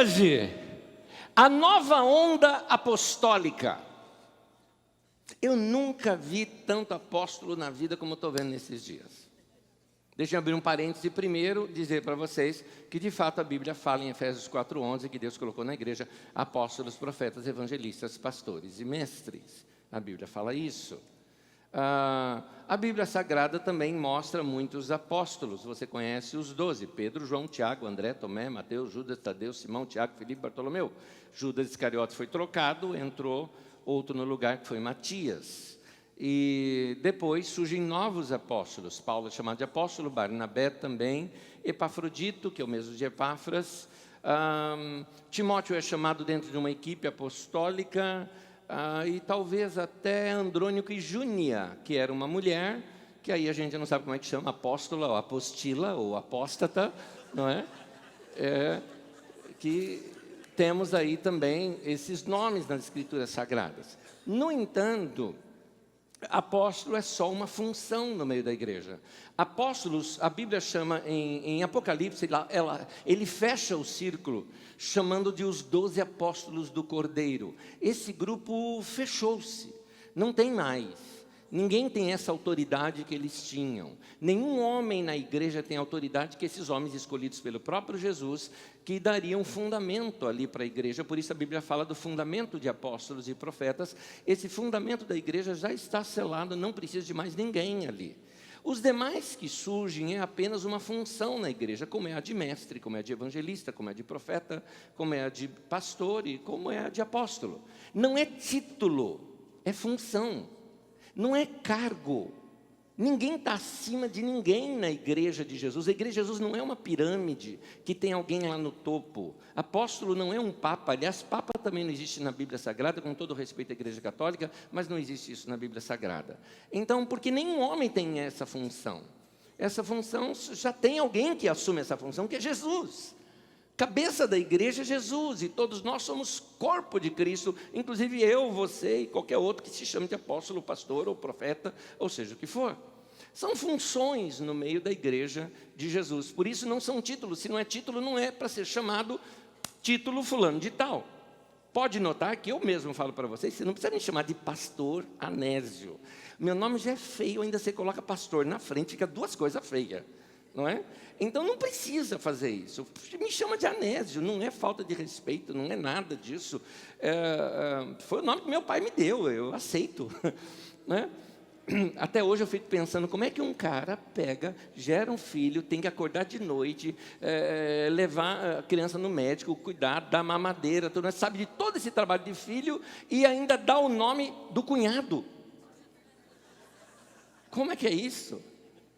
hoje, a nova onda apostólica. Eu nunca vi tanto apóstolo na vida como estou vendo nesses dias. Deixa eu abrir um parêntese primeiro, dizer para vocês que de fato a Bíblia fala em Efésios 4:11 que Deus colocou na igreja apóstolos, profetas, evangelistas, pastores e mestres. A Bíblia fala isso. A Bíblia Sagrada também mostra muitos apóstolos. Você conhece os 12, Pedro, João, Tiago, André, Tomé, Mateus, Judas, Tadeu, Simão, Tiago, Filipe, Bartolomeu. Judas Iscariotes foi trocado, entrou outro no lugar que foi Matias. E depois surgem novos apóstolos. Paulo é chamado de apóstolo, Barnabé também, Epafrodito, que é o mesmo de Epáfras. Timóteo é chamado dentro de uma equipe apostólica. E talvez até Andrônico e Júnia, que era uma mulher, que aí a gente não sabe como é que chama, apóstola, ou apostila, ou apóstata, não é? Que temos aí também esses nomes nas Escrituras Sagradas. No entanto, apóstolo é só uma função no meio da igreja. Apóstolos, a Bíblia chama em Apocalipse, ele fecha o círculo, chamando de os 12 apóstolos do Cordeiro. Esse grupo fechou-se, não tem mais. Ninguém tem essa autoridade que eles tinham. Nenhum homem na igreja tem a autoridade que esses homens escolhidos pelo próprio Jesus, que dariam fundamento ali para a igreja. Por isso a Bíblia fala do fundamento de apóstolos e profetas. Esse fundamento da igreja já está selado, não precisa de mais ninguém ali. Os demais que surgem é apenas uma função na igreja, como é a de mestre, como é a de evangelista, como é a de profeta, como é a de pastor e como é a de apóstolo. Não é título, é função. Não é cargo. Ninguém está acima de ninguém na igreja de Jesus. A igreja de Jesus não é uma pirâmide que tem alguém lá no topo. Apóstolo não é um papa. Aliás, papa também não existe na Bíblia Sagrada, com todo o respeito à igreja católica, mas não existe isso na Bíblia Sagrada. Então, porque nenhum homem tem essa função. Essa função, já tem alguém que assume essa função, que é Jesus. Cabeça da igreja é Jesus, e todos nós somos corpo de Cristo, inclusive eu, você e qualquer outro que se chame de apóstolo, pastor ou profeta, ou seja o que for. São funções no meio da igreja de Jesus, por isso não são títulos. Se não é título, não é para ser chamado título fulano de tal. Pode notar que eu mesmo falo para vocês, você não precisa me chamar de pastor Anésio. Meu nome já é feio, ainda você coloca pastor na frente, fica duas coisas feias. Não é? Então não precisa fazer isso. Me chama de Anésio, não é falta de respeito, não é nada disso. Foi o nome que meu pai me deu, eu aceito. Né? Até hoje eu fico pensando como é que um cara pega, gera um filho, tem que acordar de noite, levar a criança no médico, cuidar, dar mamadeira, tudo, sabe de todo esse trabalho de filho e ainda dá o nome do cunhado. Como é que é isso?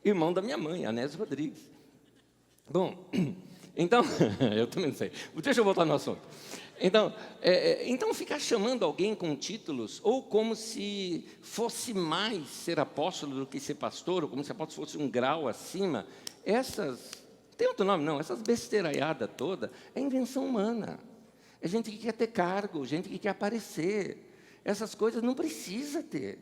Irmão da minha mãe, Anésio Rodrigues. Bom, então, eu também não sei. Deixa eu voltar no assunto. Então ficar chamando alguém com títulos, ou como se fosse mais ser apóstolo do que ser pastor, ou como se apóstolo fosse um grau acima, tem outro nome não, essas besteiraiadas toda, é invenção humana. É gente que quer ter cargo, gente que quer aparecer. Essas coisas não precisa ter.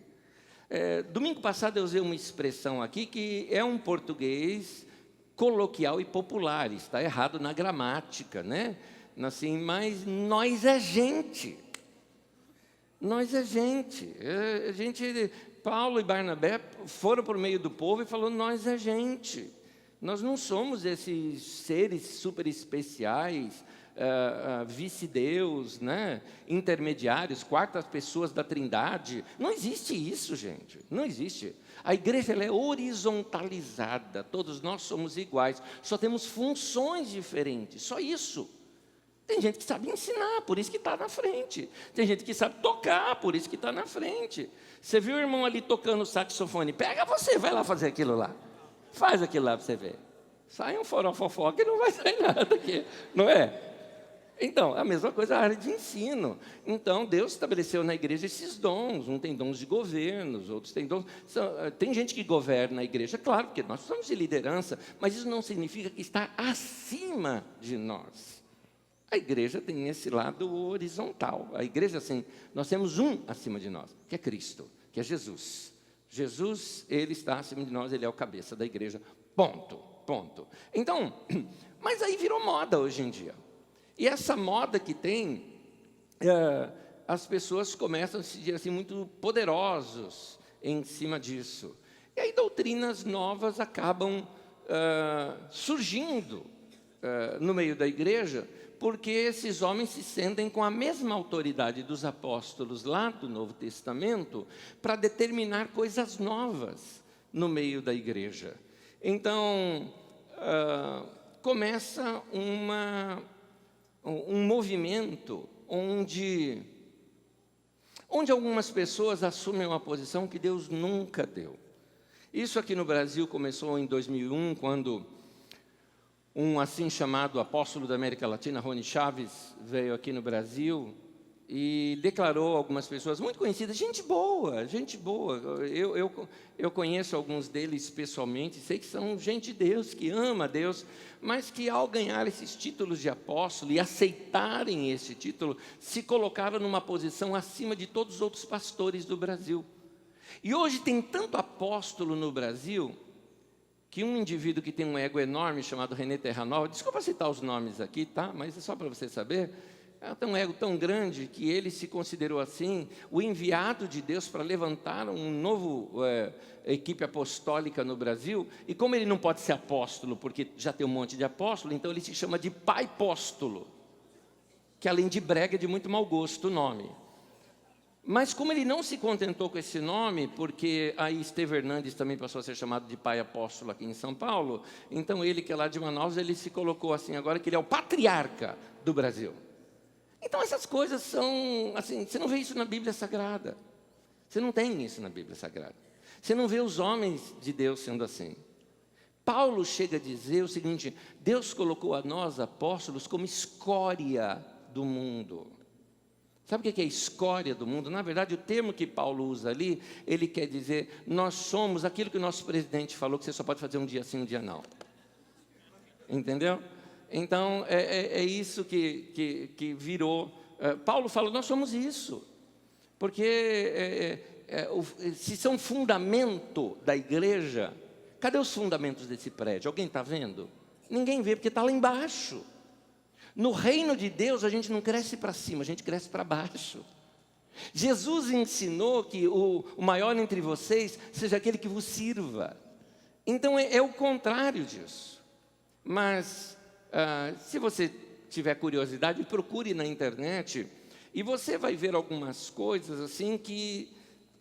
Domingo passado eu usei uma expressão aqui que é um português coloquial e popular, está errado na gramática, né? Assim, mas nós é gente. Nós é gente. Paulo e Barnabé foram por meio do povo e falaram, nós é gente. Nós não somos esses seres super especiais, vice-deus, né? Intermediários, quartas pessoas da Trindade. Não existe isso, gente. Não existe. A igreja ela é horizontalizada. Todos nós somos iguais. Só temos funções diferentes. Só isso. Tem gente que sabe ensinar, por isso que está na frente. Tem gente que sabe tocar, por isso que está na frente. Você viu o irmão ali tocando saxofone? Pega você, vai lá fazer aquilo lá. Faz aquilo lá para você ver. Sai um forofofó que não vai sair nada aqui, não é? Então, a mesma coisa a área de ensino. Então, Deus estabeleceu na igreja esses dons. Um tem dons de governos, outros têm dons... Tem gente que governa a igreja, claro, porque nós somos de liderança, mas isso não significa que está acima de nós. A igreja tem esse lado horizontal. A igreja, assim, nós temos um acima de nós, que é Cristo, que é Jesus. Jesus, Ele está acima de nós, Ele é o cabeça da igreja. Ponto. Então, mas aí virou moda hoje em dia. E essa moda que tem, as pessoas começam a se sentir assim, muito poderosos em cima disso. E aí doutrinas novas acabam surgindo no meio da igreja, porque esses homens se sentem com a mesma autoridade dos apóstolos lá do Novo Testamento para determinar coisas novas no meio da igreja. Então, começa um movimento onde algumas pessoas assumem uma posição que Deus nunca deu. Isso aqui no Brasil começou em 2001, quando um assim chamado apóstolo da América Latina, Rony Chaves, veio aqui no Brasil e declarou a algumas pessoas muito conhecidas, gente boa, gente boa. Eu conheço alguns deles pessoalmente, sei que são gente de Deus, que ama a Deus, mas que ao ganhar esses títulos de apóstolo e aceitarem esse título, se colocaram numa posição acima de todos os outros pastores do Brasil. E hoje tem tanto apóstolo no Brasil, que um indivíduo que tem um ego enorme, chamado René Terranova, desculpa citar os nomes aqui, tá? Mas é só para você saber, tem um ego tão grande que ele se considerou assim, o enviado de Deus para levantar um novo equipe apostólica no Brasil, e como ele não pode ser apóstolo, porque já tem um monte de apóstolo, então ele se chama de pai-póstolo, que além de brega é de muito mau gosto o nome. Mas como ele não se contentou com esse nome, porque aí Estevão Hernandes também passou a ser chamado de pai apóstolo aqui em São Paulo, então ele, que é lá de Manaus, ele se colocou assim agora, que ele é o patriarca do Brasil. Então essas coisas são, assim, você não vê isso na Bíblia Sagrada. Você não tem isso na Bíblia Sagrada. Você não vê os homens de Deus sendo assim. Paulo chega a dizer o seguinte: Deus colocou a nós, apóstolos, como escória do mundo. Sabe o que é escória do mundo? Na verdade, o termo que Paulo usa ali, ele quer dizer, nós somos aquilo que o nosso presidente falou, que você só pode fazer um dia sim, um dia não. Entendeu? Então, é isso que virou. Paulo fala, nós somos isso. Porque se são fundamento da igreja, cadê os fundamentos desse prédio? Alguém está vendo? Ninguém vê, porque está lá embaixo. No reino de Deus, a gente não cresce para cima, a gente cresce para baixo. Jesus ensinou que o maior entre vocês seja aquele que vos sirva. Então, é o contrário disso. Mas, se você tiver curiosidade, procure na internet e você vai ver algumas coisas assim que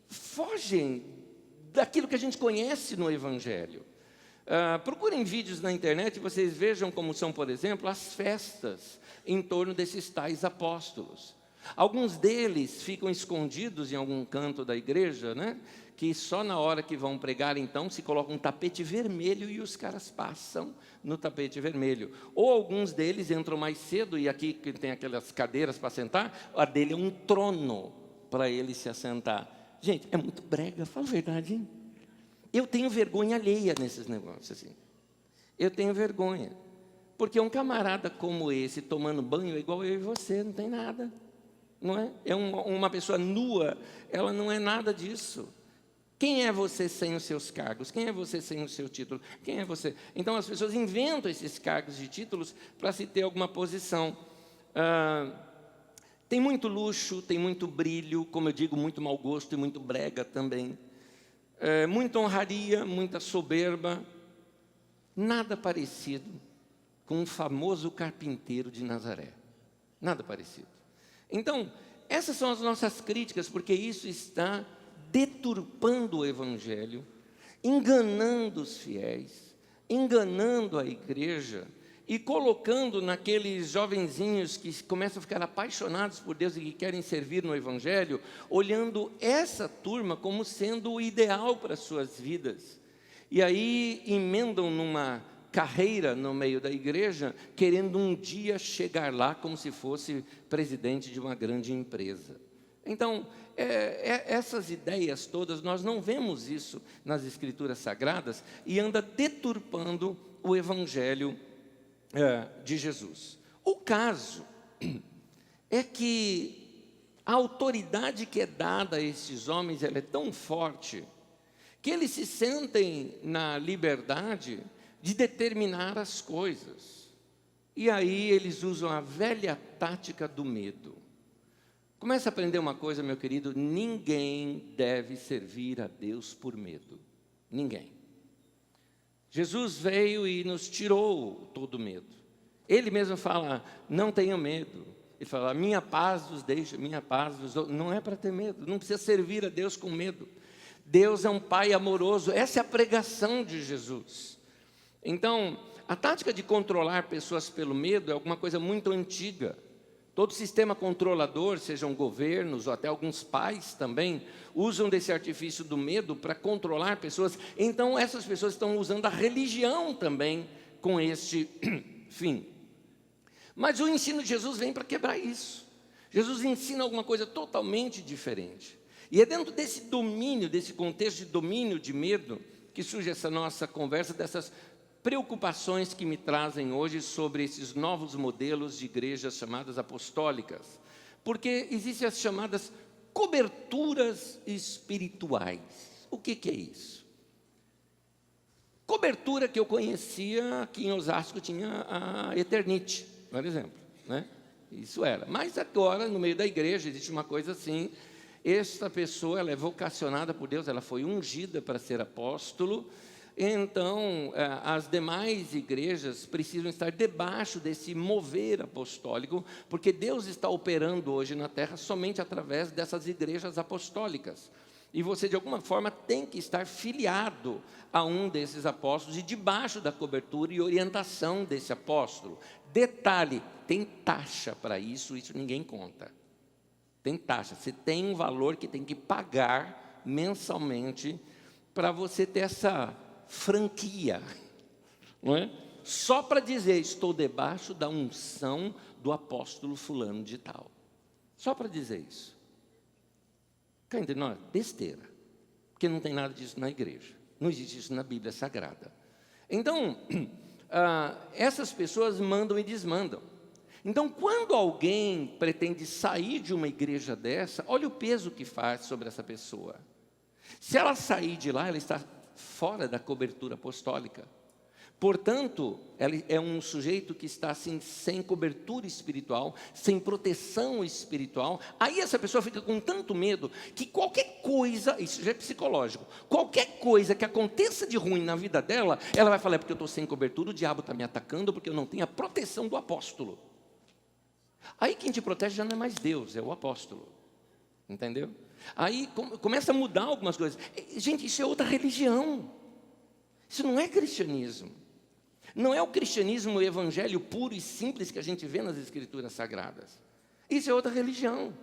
fogem daquilo que a gente conhece no Evangelho. Procurem vídeos na internet e vocês vejam como são, por exemplo, as festas em torno desses tais apóstolos. Alguns deles ficam escondidos em algum canto da igreja, né? Que só na hora que vão pregar, então, se coloca um tapete vermelho e os caras passam no tapete vermelho. Ou alguns deles entram mais cedo e aqui que tem aquelas cadeiras para sentar, a dele é um trono para ele se assentar. Gente, é muito brega, fala a verdade, hein? Eu tenho vergonha alheia nesses negócios, assim. Eu tenho vergonha. Porque um camarada como esse, tomando banho, é igual eu e você, não tem nada. Não é? É uma pessoa nua, ela não é nada disso. Quem é você sem os seus cargos? Quem é você sem o seu título? Quem é você? Então, as pessoas inventam esses cargos e títulos para se ter alguma posição. Tem muito luxo, tem muito brilho, como eu digo, muito mau gosto e muito brega também. Muita honraria, muita soberba, nada parecido com o famoso carpinteiro de Nazaré. Nada parecido. Então, essas são as nossas críticas, porque isso está deturpando o Evangelho, enganando os fiéis, enganando a igreja e colocando naqueles jovenzinhos que começam a ficar apaixonados por Deus e que querem servir no Evangelho, olhando essa turma como sendo o ideal para as suas vidas. E aí emendam numa carreira no meio da igreja, querendo um dia chegar lá como se fosse presidente de uma grande empresa. Então, essas ideias todas, nós não vemos isso nas Escrituras Sagradas e anda deturpando o Evangelho de Jesus. O caso é que a autoridade que é dada a esses homens, ela é tão forte, que eles se sentem na liberdade de determinar as coisas. E aí eles usam a velha tática do medo. Começa a aprender uma coisa, meu querido: ninguém deve servir a Deus por medo. Ninguém. Jesus veio e nos tirou todo medo. Ele mesmo fala: não tenham medo. Ele fala: minha paz vos deixa, minha paz vos dou. Não é para ter medo, não precisa servir a Deus com medo. Deus é um Pai amoroso. Essa é a pregação de Jesus. Então, a tática de controlar pessoas pelo medo é alguma coisa muito antiga. Todo sistema controlador, sejam governos ou até alguns pais também, usam desse artifício do medo para controlar pessoas. Então, essas pessoas estão usando a religião também com este fim. Mas o ensino de Jesus vem para quebrar isso. Jesus ensina alguma coisa totalmente diferente. E é dentro desse domínio, desse contexto de domínio de medo, que surge essa nossa conversa, dessas preocupações que me trazem hoje sobre esses novos modelos de igrejas chamadas apostólicas. Porque existem as chamadas coberturas espirituais. O que é isso? Cobertura que eu conhecia aqui em Osasco tinha a Eternite, por exemplo, né? Isso era. Mas agora, no meio da igreja, existe uma coisa assim: esta pessoa, ela é vocacionada por Deus, ela foi ungida para ser apóstolo. Então, as demais igrejas precisam estar debaixo desse mover apostólico, porque Deus está operando hoje na terra somente através dessas igrejas apostólicas. E você, de alguma forma, tem que estar filiado a um desses apóstolos e debaixo da cobertura e orientação desse apóstolo. Detalhe: tem taxa para isso, isso ninguém conta. Tem taxa, você tem um valor que tem que pagar mensalmente para você ter essa franquia, não é? Só para dizer: estou debaixo da unção do apóstolo fulano de tal. Só para dizer isso. Cá entre nós, besteira. Porque não tem nada disso na igreja. Não existe isso na Bíblia Sagrada. Então, essas pessoas mandam e desmandam. Então, quando alguém pretende sair de uma igreja dessa, olha o peso que faz sobre essa pessoa. Se ela sair de lá, ela está fora da cobertura apostólica. Portanto, ela é um sujeito que está assim, sem cobertura espiritual, sem proteção espiritual. Aí essa pessoa fica com tanto medo que qualquer coisa, isso já é psicológico, qualquer coisa que aconteça de ruim na vida dela, ela vai falar: é porque eu estou sem cobertura, o diabo está me atacando, porque eu não tenho a proteção do apóstolo. Aí quem te protege já não é mais Deus, é o apóstolo. Entendeu? Aí começa a mudar algumas coisas. Gente, isso é outra religião. Isso não é cristianismo. Não é o cristianismo, o evangelho puro e simples que a gente vê nas escrituras sagradas. Isso é outra religião.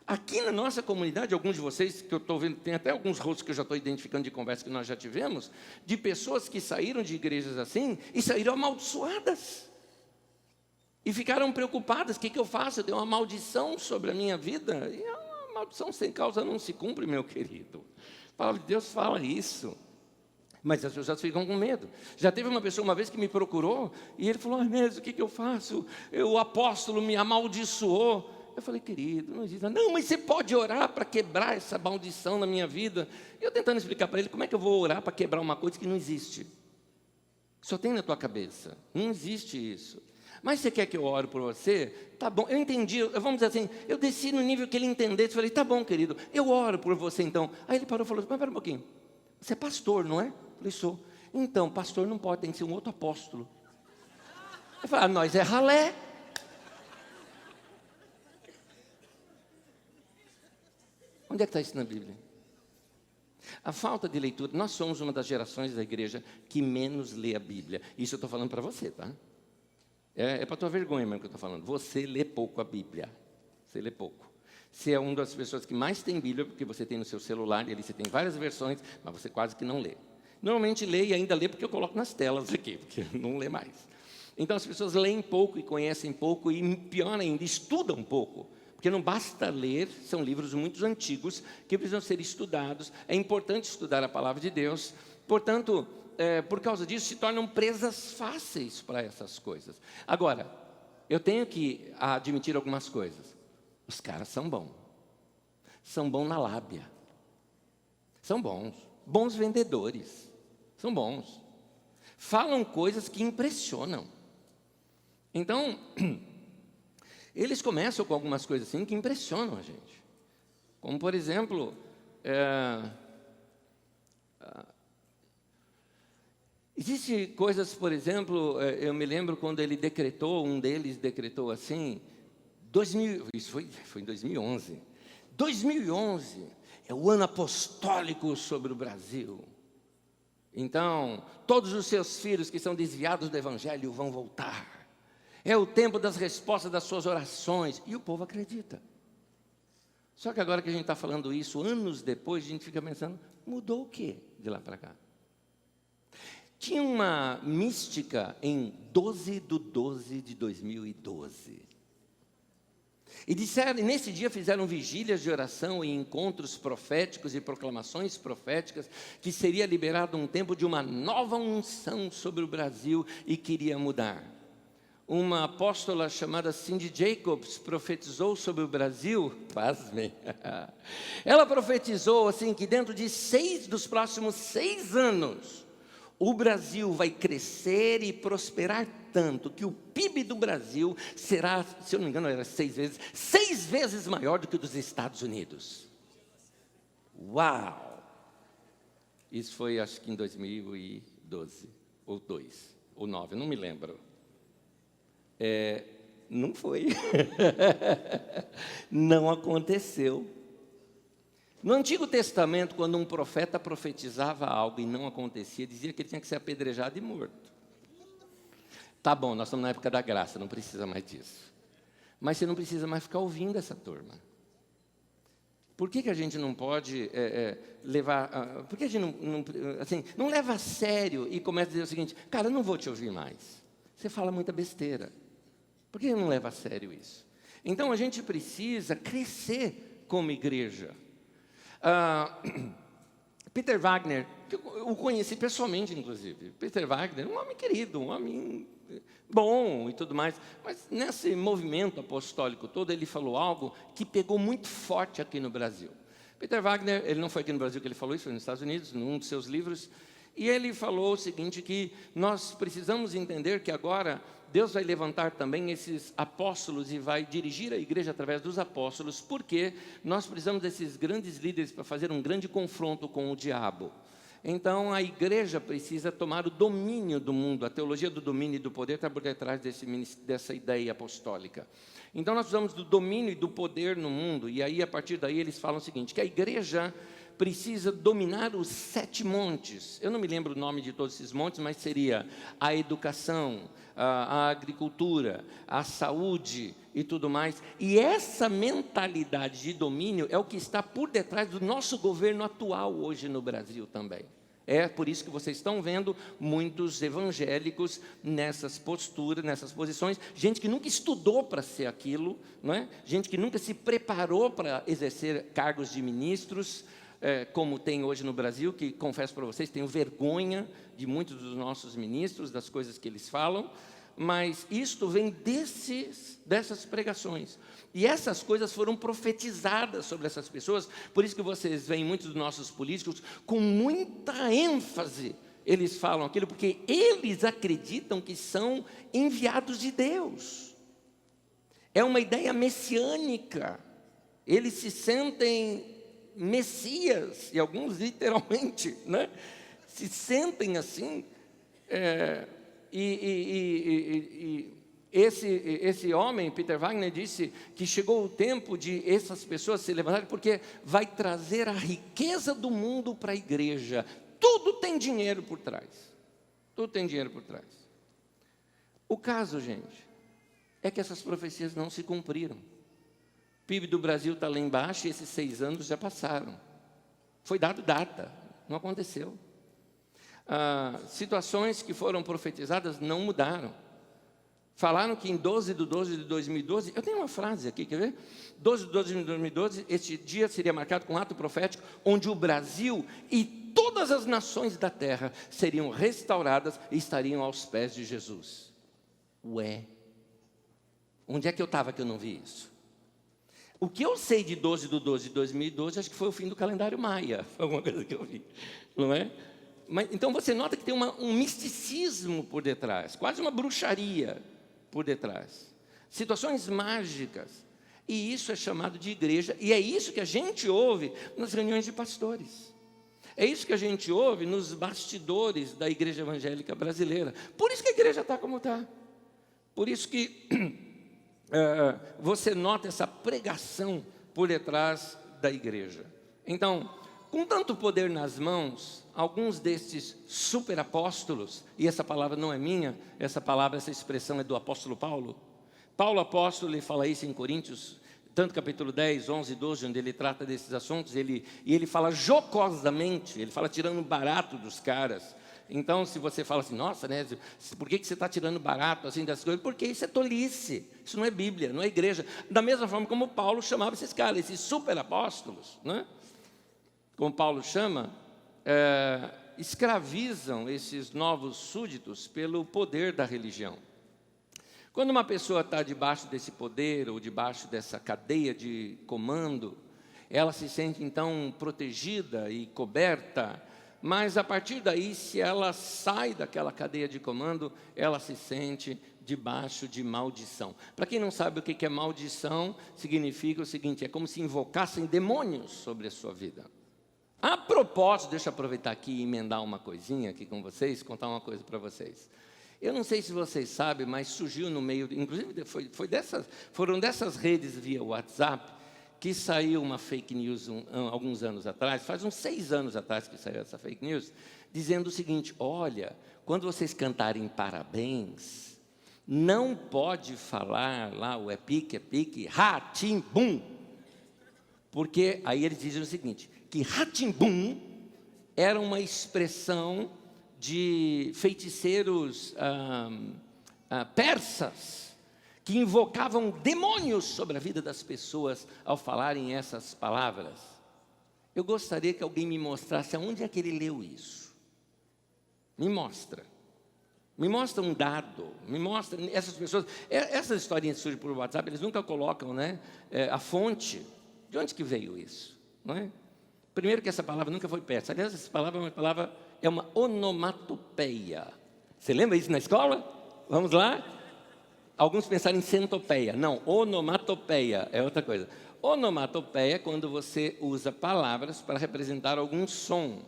Aqui na nossa comunidade, alguns de vocês, que eu estou vendo, tem até alguns rostos que eu já estou identificando de conversa que nós já tivemos, de pessoas que saíram de igrejas assim e saíram amaldiçoadas. E ficaram preocupadas: o que eu faço? Eu tenho uma maldição sobre a minha vida? E a maldição sem causa não se cumpre, meu querido. A palavra de Deus fala isso. Mas as pessoas ficam com medo. Já teve uma pessoa uma vez que me procurou e ele falou: mesmo, o que eu faço? O apóstolo me amaldiçoou. Eu falei: querido, não existe. Não, mas você pode orar para quebrar essa maldição na minha vida. E eu tentando explicar para ele: como é que eu vou orar para quebrar uma coisa que não existe? Só tem na tua cabeça. Não existe isso. Mas você quer que eu ore por você? Tá bom, eu entendi. Vamos dizer assim, eu desci no nível que ele entendesse. Falei: tá bom, querido, eu oro por você então. Aí ele parou e falou: mas pera um pouquinho, você é pastor, não é? Eu falei: sou. Então, pastor não pode, tem que ser um outro apóstolo. Eu falei: nós é ralé. Onde é que está isso na Bíblia? A falta de leitura. Nós somos uma das gerações da igreja que menos lê a Bíblia. Isso eu estou falando para você, tá? É para tua vergonha mesmo que eu estou falando. Você lê pouco a Bíblia. Você lê pouco. Você é uma das pessoas que mais tem Bíblia, porque você tem no seu celular, e ali você tem várias versões, mas você quase que não lê. Normalmente lê e ainda lê porque eu coloco nas telas aqui, porque não lê mais. Então as pessoas leem pouco e conhecem pouco, e pior ainda, estudam pouco. Porque não basta ler, são livros muito antigos que precisam ser estudados. É importante estudar a palavra de Deus. Portanto, por causa disso, se tornam presas fáceis para essas coisas. Agora, eu tenho que admitir algumas coisas. Os caras são bons. São bons na lábia. São bons. Bons vendedores. São bons. Falam coisas que impressionam. Então, eles começam com algumas coisas assim que impressionam a gente. Como, por exemplo, existem coisas, por exemplo, eu me lembro quando ele decretou, um deles decretou assim, isso foi em 2011. 2011 é o ano apostólico sobre o Brasil. Então, todos os seus filhos que são desviados do Evangelho vão voltar. É o tempo das respostas das suas orações. E o povo acredita. Só que agora que a gente está falando isso, anos depois, a gente fica pensando, mudou o quê de lá para cá? Tinha uma mística em 12/12 de 2012. E disseram, nesse dia fizeram vigílias de oração e encontros proféticos e proclamações proféticas, que seria liberado um tempo de uma nova unção sobre o Brasil e queria mudar. Uma apóstola chamada Cindy Jacobs profetizou sobre o Brasil, pasmem, ela profetizou assim que dentro de dos próximos 6 anos, o Brasil vai crescer e prosperar tanto que o PIB do Brasil será, se eu não me engano, era 6 vezes maior do que o dos Estados Unidos. Uau! Isso foi, acho que em 2012, ou 2, ou 9, eu não me lembro. Não foi. Não aconteceu. No Antigo Testamento, quando um profeta profetizava algo e não acontecia, dizia que ele tinha que ser apedrejado e morto. Tá bom, nós estamos na época da graça, não precisa mais disso. Mas você não precisa mais ficar ouvindo essa turma. Por que a gente não pode levar... por que a gente não leva a sério e começa a dizer o seguinte, cara, eu não vou te ouvir mais. Você fala muita besteira. Por que não leva a sério isso? Então, a gente precisa crescer como igreja. Peter Wagner, que eu o conheci pessoalmente, inclusive. Peter Wagner, um homem querido, um homem bom e tudo mais. Mas nesse movimento apostólico todo, ele falou algo que pegou muito forte aqui no Brasil. Peter Wagner, ele não foi aqui no Brasil que ele falou isso, foi nos Estados Unidos, num dos seus livros. E ele falou o seguinte, que nós precisamos entender que agora Deus vai levantar também esses apóstolos e vai dirigir a igreja através dos apóstolos, porque nós precisamos desses grandes líderes para fazer um grande confronto com o diabo. Então, a igreja precisa tomar o domínio do mundo, a teologia do domínio e do poder está por detrás dessa ideia apostólica. Então, nós precisamos do domínio e do poder no mundo, e aí, a partir daí, eles falam o seguinte, que a igreja precisa dominar os 7 montes. Eu não me lembro o nome de todos esses montes, mas seria a educação, a agricultura, a saúde e tudo mais. E essa mentalidade de domínio é o que está por detrás do nosso governo atual hoje no Brasil também. É por isso que vocês estão vendo muitos evangélicos nessas posturas, nessas posições, gente que nunca estudou para ser aquilo, não é? Gente que nunca se preparou para exercer cargos de ministros, como tem hoje no Brasil, que, confesso para vocês, tenho vergonha de muitos dos nossos ministros, das coisas que eles falam, mas isto vem dessas pregações. E essas coisas foram profetizadas sobre essas pessoas, por isso que vocês veem muitos dos nossos políticos com muita ênfase, eles falam aquilo, porque eles acreditam que são enviados de Deus. É uma ideia messiânica, eles se sentem Messias, e alguns literalmente, né? Se sentem assim, esse homem, Peter Wagner, disse que chegou o tempo de essas pessoas se levantarem, porque vai trazer a riqueza do mundo para a igreja. Tudo tem dinheiro por trás. Tudo tem dinheiro por trás. O caso, gente, é que essas profecias não se cumpriram. O PIB do Brasil está lá embaixo e esses 6 anos já passaram. Foi dado data, não aconteceu. Situações que foram profetizadas não mudaram. Falaram que em 12/12 de 2012, eu tenho uma frase aqui, quer ver? 12/12 de 2012, este dia seria marcado com um ato profético, onde o Brasil e todas as nações da terra seriam restauradas e estariam aos pés de Jesus. Ué, onde é que eu estava que eu não vi isso? O que eu sei de 12/12 de 2012, acho que foi o fim do calendário maia, foi alguma coisa que eu vi, não é? Mas, então você nota que tem um misticismo por detrás, quase uma bruxaria. por detrás. Situações mágicas. E isso é chamado de igreja, e é isso que a gente ouve nas reuniões de pastores. É isso que a gente ouve nos bastidores da igreja evangélica brasileira. Por isso que a igreja está como está. Por isso que você nota essa pregação por detrás da igreja. Então, com tanto poder nas mãos, alguns destes superapóstolos, e essa palavra não é minha, essa expressão é do apóstolo Paulo. Paulo apóstolo, ele fala isso em Coríntios, tanto capítulo 10, 11 e 12, onde ele trata desses assuntos, ele fala jocosamente, ele fala tirando barato dos caras. Então, se você fala assim, nossa, né, por que você está tirando barato assim das coisas? Porque isso é tolice, isso não é Bíblia, não é igreja. Da mesma forma como Paulo chamava esses caras, esses superapóstolos, né? Como Paulo chama, escravizam esses novos súditos pelo poder da religião. Quando uma pessoa está debaixo desse poder ou debaixo dessa cadeia de comando, ela se sente então protegida e coberta, mas a partir daí, se ela sai daquela cadeia de comando, ela se sente debaixo de maldição. Para quem não sabe o que é maldição, significa o seguinte, é como se invocassem demônios sobre a sua vida. A propósito, deixa eu aproveitar aqui e emendar uma coisinha aqui com vocês, contar uma coisa para vocês. Eu não sei se vocês sabem, mas surgiu no meio, inclusive foram dessas redes via WhatsApp, que saiu uma fake news alguns anos atrás, faz uns 6 anos atrás que saiu essa fake news, dizendo o seguinte, olha, quando vocês cantarem parabéns, não pode falar lá o é pique, Rá-Tim-Bum, porque aí eles dizem o seguinte, que Rá-Tim-Bum era uma expressão de feiticeiros persas que invocavam demônios sobre a vida das pessoas ao falarem essas palavras. Eu gostaria que alguém me mostrasse aonde é que ele leu isso. Me mostra um dado, me mostra essas pessoas, essas historinhas que surgem por WhatsApp, eles nunca colocam, né, a fonte, de onde que veio isso, não é? Primeiro que essa palavra nunca foi persa, aliás, essa palavra é uma onomatopeia. Você lembra isso na escola? Vamos lá? Alguns pensaram em centopeia. Não, onomatopeia é outra coisa. Onomatopeia é quando você usa palavras para representar algum som.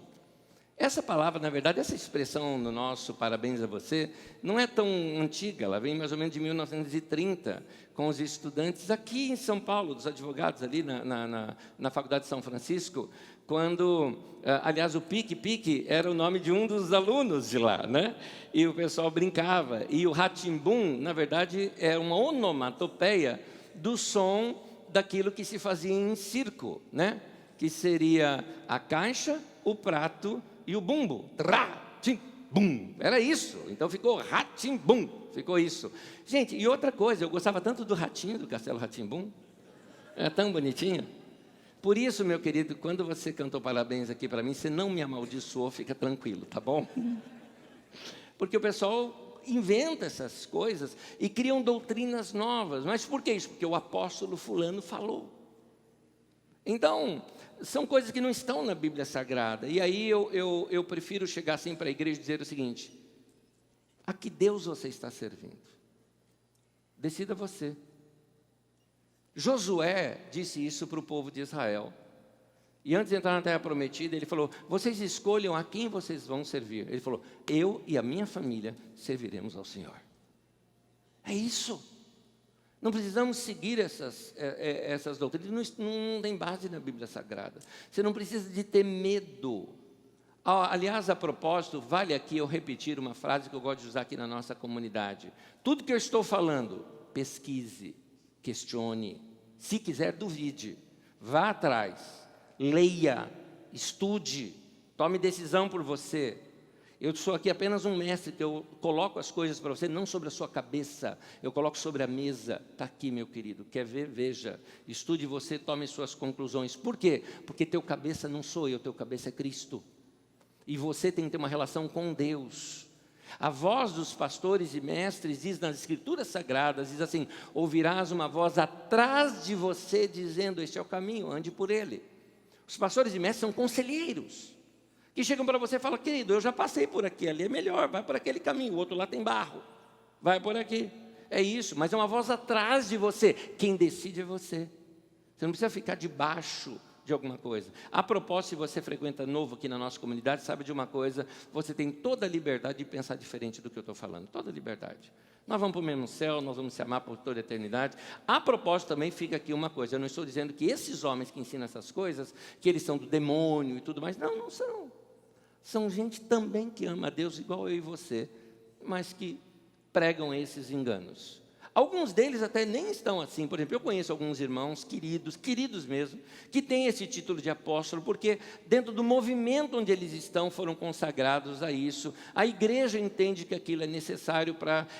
Essa palavra, na verdade, essa expressão no nosso parabéns a você, não é tão antiga, ela vem mais ou menos de 1930, com os estudantes aqui em São Paulo, dos advogados ali na Faculdade de São Francisco, quando, aliás, o pique era o nome de um dos alunos de lá, né? E o pessoal brincava. E o Rá-Tim-Bum, na verdade, é uma onomatopeia do som daquilo que se fazia em circo, né? Que seria a caixa, o prato e o bumbo. Rá-Tim-Bum. Era isso. Então ficou Rá-Tim-Bum. Ficou isso. Gente, e outra coisa, eu gostava tanto do ratinho do Castelo Rá-Tim-Bum. Era tão bonitinho. Por isso, meu querido, quando você cantou parabéns aqui para mim, você não me amaldiçoou, fica tranquilo, tá bom? Porque o pessoal inventa essas coisas e criam doutrinas novas. Mas por que isso? Porque o apóstolo fulano falou. Então, são coisas que não estão na Bíblia Sagrada. E aí eu prefiro chegar assim para a igreja e dizer o seguinte, a que Deus você está servindo? Decida você. Josué disse isso para o povo de Israel. E antes de entrar na terra prometida, ele falou, vocês escolham a quem vocês vão servir. Ele falou, eu e a minha família serviremos ao Senhor. É isso. Não precisamos seguir essas doutrinas, não tem base na Bíblia Sagrada. Você não precisa de ter medo. Aliás, a propósito, vale aqui eu repetir uma frase que eu gosto de usar aqui na nossa comunidade. Tudo que eu estou falando, pesquise, questione. Se quiser, duvide, vá atrás, leia, estude, tome decisão por você. Eu sou aqui apenas um mestre, que eu coloco as coisas para você, não sobre a sua cabeça, eu coloco sobre a mesa. Está aqui, meu querido, quer ver? Veja, estude você, tome suas conclusões. Por quê? Porque teu cabeça não sou eu, teu cabeça é Cristo. E você tem que ter uma relação com Deus. A voz dos pastores e mestres diz nas Escrituras Sagradas, diz assim, ouvirás uma voz atrás de você dizendo, este é o caminho, ande por ele. Os pastores e mestres são conselheiros, que chegam para você e falam, querido, eu já passei por aqui, ali é melhor, vai por aquele caminho, o outro lá tem barro, vai por aqui. é isso, mas é uma voz atrás de você. Quem decide é você. Você não precisa ficar debaixo de alguma coisa. A propósito, se você frequenta novo aqui na nossa comunidade, sabe de uma coisa, você tem toda a liberdade de pensar diferente do que eu estou falando, toda a liberdade. Nós vamos para o mesmo céu, nós vamos se amar por toda a eternidade. A propósito, também fica aqui uma coisa, eu não estou dizendo que esses homens que ensinam essas coisas, que eles são do demônio e tudo mais, não, não são. São gente também que ama a Deus igual eu e você, mas que pregam esses enganos. Alguns deles até nem estão assim. Por exemplo, eu conheço alguns irmãos queridos mesmo, que têm esse título de apóstolo, porque dentro do movimento onde eles estão, foram consagrados a isso. A igreja entende que aquilo é necessário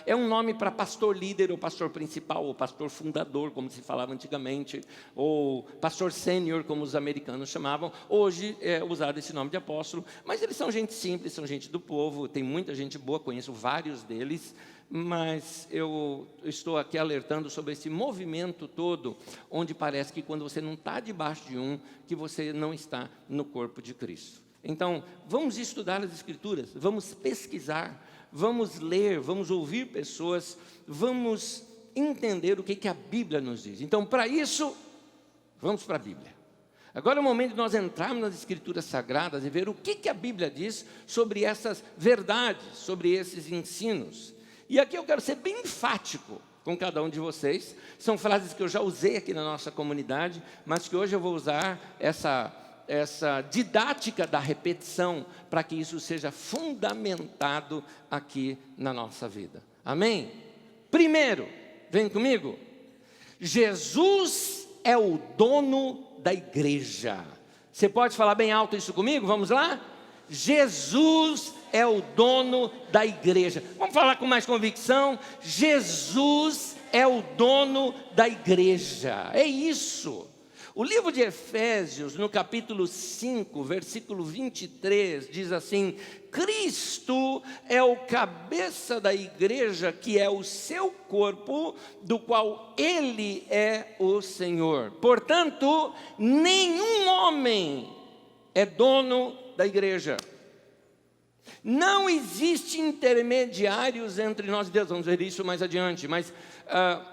é um nome para pastor líder, ou pastor principal, ou pastor fundador, como se falava antigamente, ou pastor sênior, como os americanos chamavam. Hoje é usado esse nome de apóstolo, mas eles são gente simples, são gente do povo, tem muita gente boa, conheço vários deles. Mas eu estou aqui alertando sobre esse movimento todo, onde parece que quando você não está debaixo de um, que você não está no corpo de Cristo. Então, vamos estudar as Escrituras, vamos pesquisar, vamos ler, vamos ouvir pessoas, vamos entender o que a Bíblia nos diz. Então, para isso, vamos para a Bíblia. Agora é o momento de nós entrarmos nas Escrituras Sagradas e ver o que a Bíblia diz sobre essas verdades, sobre esses ensinos. E aqui eu quero ser bem enfático com cada um de vocês. São frases que eu já usei aqui na nossa comunidade, mas que hoje eu vou usar essa didática da repetição para que isso seja fundamentado aqui na nossa vida. Amém? Primeiro, vem comigo. Jesus é o dono da igreja. Você pode falar bem alto isso comigo? Vamos lá? Jesus é o dono da igreja. Vamos falar com mais convicção? Jesus é o dono da igreja. É isso. O livro de Efésios, no capítulo 5, versículo 23, diz assim: Cristo é o cabeça da igreja, que é o seu corpo, do qual Ele é o Senhor. Portanto, nenhum homem é dono da igreja. Não existe intermediários entre nós e Deus. Vamos ver isso mais adiante, mas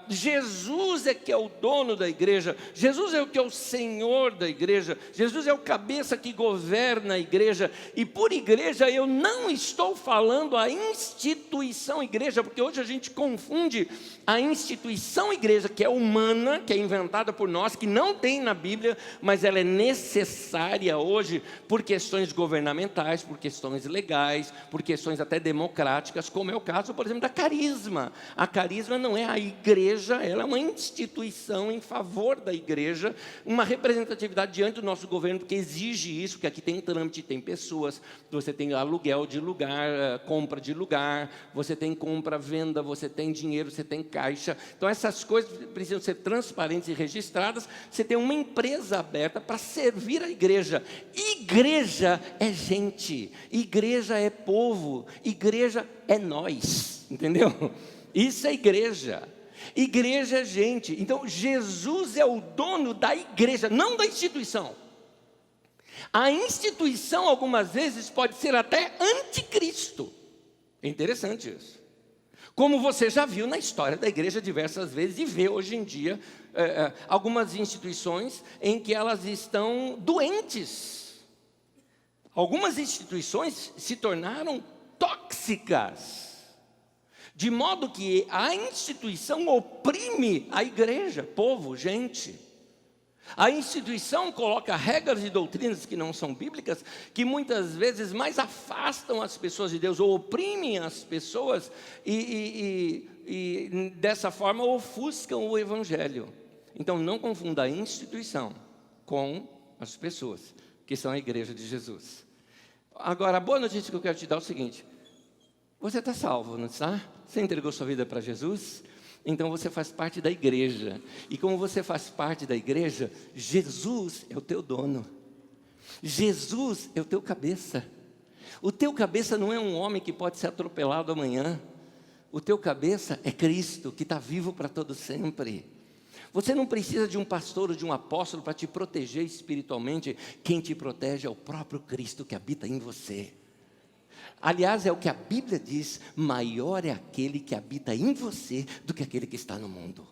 Jesus é que é o dono da igreja. Jesus é o que é o Senhor da igreja. Jesus é o cabeça que governa a igreja. E por igreja eu não estou falando a instituição igreja, porque hoje a gente confunde a instituição igreja, que é humana, que é inventada por nós, que não tem na Bíblia, mas ela é necessária hoje por questões governamentais, por questões legais, por questões até democráticas, como é o caso, por exemplo, da Carisma. A Carisma não é a igreja, ela é uma instituição em favor da igreja, uma representatividade diante do nosso governo, porque exige isso, porque aqui tem trâmite, tem pessoas, você tem aluguel de lugar, compra de lugar, você tem compra, venda, você tem dinheiro, você tem caixa. Então essas coisas precisam ser transparentes e registradas. Você tem uma empresa aberta para servir a igreja. Igreja é gente, igreja é povo, igreja é nós, entendeu? Isso é igreja. Igreja é gente. Então Jesus é o dono da igreja, não da instituição. A instituição algumas vezes pode ser até anticristo. É interessante isso. Como você já viu na história da igreja diversas vezes e vê hoje em dia algumas instituições em que elas estão doentes. Algumas instituições se tornaram tóxicas, de modo que a instituição oprime a igreja, povo, gente. A instituição coloca regras e doutrinas que não são bíblicas, que muitas vezes mais afastam as pessoas de Deus, ou oprimem as pessoas e dessa forma ofuscam o evangelho. Então não confunda a instituição com as pessoas, que são a igreja de Jesus. Agora, a boa notícia que eu quero te dar é o seguinte: você está salvo, não está? Você entregou sua vida para Jesus? Então você faz parte da igreja. E como você faz parte da igreja, Jesus é o teu dono. Jesus é o teu cabeça. O teu cabeça não é um homem que pode ser atropelado amanhã. O teu cabeça é Cristo, que está vivo para todo sempre. Você não precisa de um pastor ou de um apóstolo para te proteger espiritualmente. Quem te protege é o próprio Cristo que habita em você. Aliás, é o que a Bíblia diz: maior é aquele que habita em você do que aquele que está no mundo.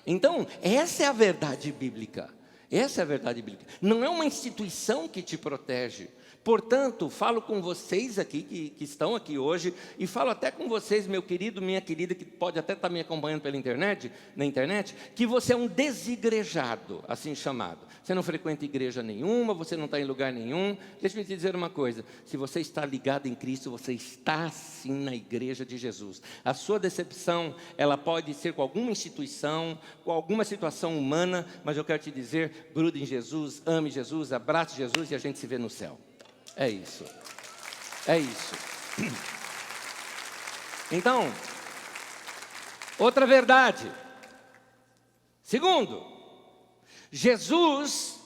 Então, essa é a verdade bíblica. Essa é a verdade bíblica. Não é uma instituição que te protege. Portanto, falo com vocês aqui, que estão aqui hoje, e falo até com vocês, meu querido, minha querida, que pode até estar me acompanhando pela internet, na internet, que você é um desigrejado, assim chamado. Você não frequenta igreja nenhuma, você não está em lugar nenhum. Deixa-me te dizer uma coisa: se você está ligado em Cristo, você está sim na igreja de Jesus. A sua decepção, ela pode ser com alguma instituição, com alguma situação humana, mas eu quero te dizer: grude em Jesus, ame Jesus, abrace Jesus e a gente se vê no céu. É isso. É isso. Então, outra verdade. Segundo, Jesus